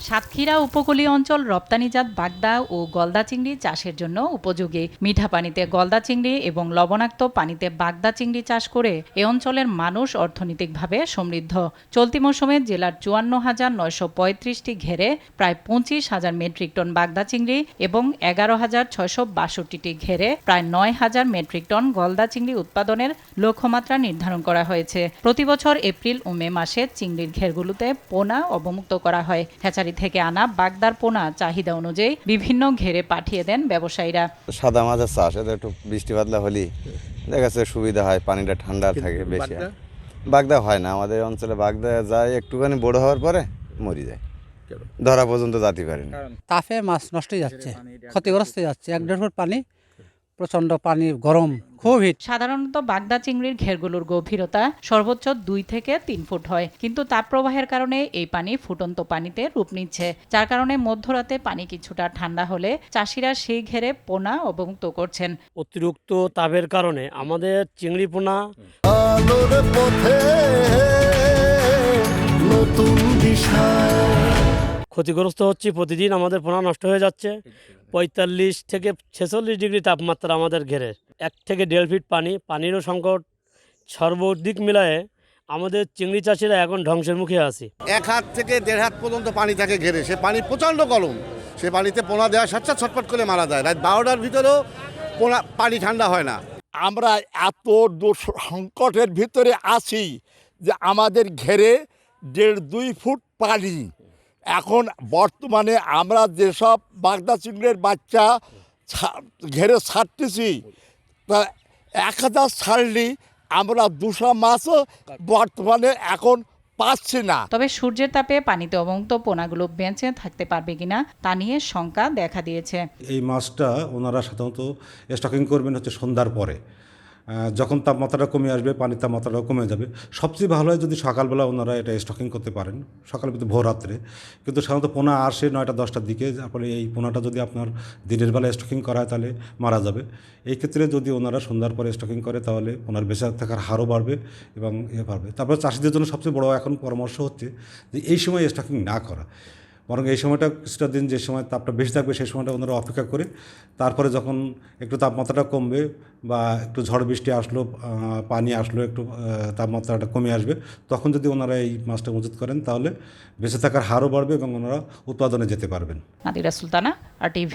সাতক্ষীরা উপকূলীয় অঞ্চল রপ্তানিজাত বাগদা ও গলদা চিংড়ি চাষের জন্য উপযোগী। মিঠা পানিতে গলদা চিংড়ি এবং লবণাক্ত পানিতে বাগদা চিংড়ি চাষ করে এ অঞ্চলের মানুষ অর্থনৈতিকভাবে সমৃদ্ধ। চলতি মৌসুমে জেলার ৫৪,৯৩৫টি ঘেরে প্রায় ২৫,০০০ মেট্রিক টন বাগদা চিংড়ি এবং ১১,৬৬২টি ঘেরে প্রায় ৯,০০০ মেট্রিক টন গলদা চিংড়ি উৎপাদনের লক্ষ্যমাত্রা নির্ধারণ করা হয়েছে। প্রতিবছর এপ্রিল ও মে মাসে চিংড়ির ঘেরগুলোতে পোনা অবমুক্ত করা হয়। হ্যাচারি থেকে আনা বাগদার পোনা চাহিদা অনুযায়ী বিভিন্ন ঘেরে পাঠিয়ে দেন ব্যবসায়ীরা। সাদা মাছের চাষ, এদের একটু বৃষ্টি বাদলা হলেই দেখা যাচ্ছে সুবিধা হয়, পানিটা ঠান্ডা থাকে বেশি। বাগদা হয় না আমাদের অঞ্চলে, বাগদা যায় একটুখানি বড় হওয়ার পরে মরে যায়, ধরা পর্যন্ত যেতে পারে না। তাপে মাছ নষ্ট হয়ে যাচ্ছে, ক্ষতিগ্রস্ত হয়ে যাচ্ছে। ১-১.৫ ফুট পানি, প্রচন্ড পানি, গরম, খুব হিট। সাধারণত বাগদা চিংড়ির ঘেরগুলোর গভীরতা সর্বোচ্চ ২ থেকে ৩ ফুট হয়, কিন্তু তাপপ্রবাহের কারণে এই পানি ফুটন্ত পানিতে রূপ নিচ্ছে, যার কারণে মধ্যরাতে পানি কিছুটা ঠান্ডা হলে চাষিরা সেই ঘেরে পোনা অবমুক্ত করছেন। অতিরিক্ত তাপের কারণে আমাদের চিংড়ি পোনা ক্ষতিগ্রস্ত হচ্ছে। প্রতিদিন আমাদের পোনা নষ্ট হয়ে যাচ্ছে। ৪৫ থেকে ৪৬ ডিগ্রি তাপমাত্রা আমাদের ঘেরে, ১ থেকে ১.৫ ফিট পানি, পানিরও সংকট। সর্বদিক মিলায়ে আমাদের চিংড়ি চাষিরা এখন ধ্বংসের মুখে আছে। ১ হাত থেকে ১.৫ হাত পর্যন্ত পানি থাকে ঘেরে, সে পানি প্রচণ্ড গরম, সে পানিতে পোনা দেওয়া ছটফট করে মারা যায়। রাত ১২টার ভিতরেও পানি ঠান্ডা হয় না। আমরা এত সংকটের ভিতরে আছি যে আমাদের ঘেরে ১.৫-২ ফুট পানি। এখন বর্তমানে আমরা যেসব বাগদা চিংড়ির বাচ্চা ঘেরে ছাড়তেছি, তা ১,০০০ ছাড়লি আমরা ২০০ মাছও বর্তমানে এখন পাচ্ছি না। তবে সূর্যের তাপে পানিতে অবমুক্ত পোনাগুলো বেঁচে থাকতে পারবে কিনা তা নিয়ে শঙ্কা দেখা দিয়েছে। এই মাছটা ওনারা সাধারণত স্টকিং করবেন হচ্ছে সন্ধ্যার পরে, যখন তাপমাত্রাটা কমে আসবে, পানির তাপমাত্রাটাও কমে যাবে। সবচেয়ে ভালো হয় যদি সকালবেলা ওনারা এটা স্টকিং করতে পারেন, সকাল কিন্তু ভোর রাত্রে। কিন্তু সাধারণত পোনা আসে ৯টা-১০টার দিকে, তারপরে এই পোনাটা যদি আপনার দিনের বেলা স্টকিং করা হয় তাহলে মারা যাবে। এই ক্ষেত্রে যদি ওনারা সন্ধ্যার পরে স্টকিং করে তাহলে ওনার বেঁচে থাকার হারও বাড়বে এবং বাড়বে। তারপরে চাষিদের জন্য সবচেয়ে বড় এখন পরামর্শ হচ্ছে যে এই সময় স্টকিং না করা, বরং এই সময়টা কিছুটা দিন, যে সময় তাপটা বেশি থাকবে সেই সময়টা ওনারা অপেক্ষা করে তারপরে যখন একটু তাপমাত্রাটা কমবে বা একটু ঝড় বৃষ্টি আসলো, পানি আসলো, একটু তাপমাত্রাটা কমে আসবে, তখন যদি ওনারা এই মাছটা মজুত করেন তাহলে বেঁচে থাকার হারও বাড়বে এবং ওনারা উৎপাদনে যেতে পারবেন। নাদিরা সুলতানা, RTV।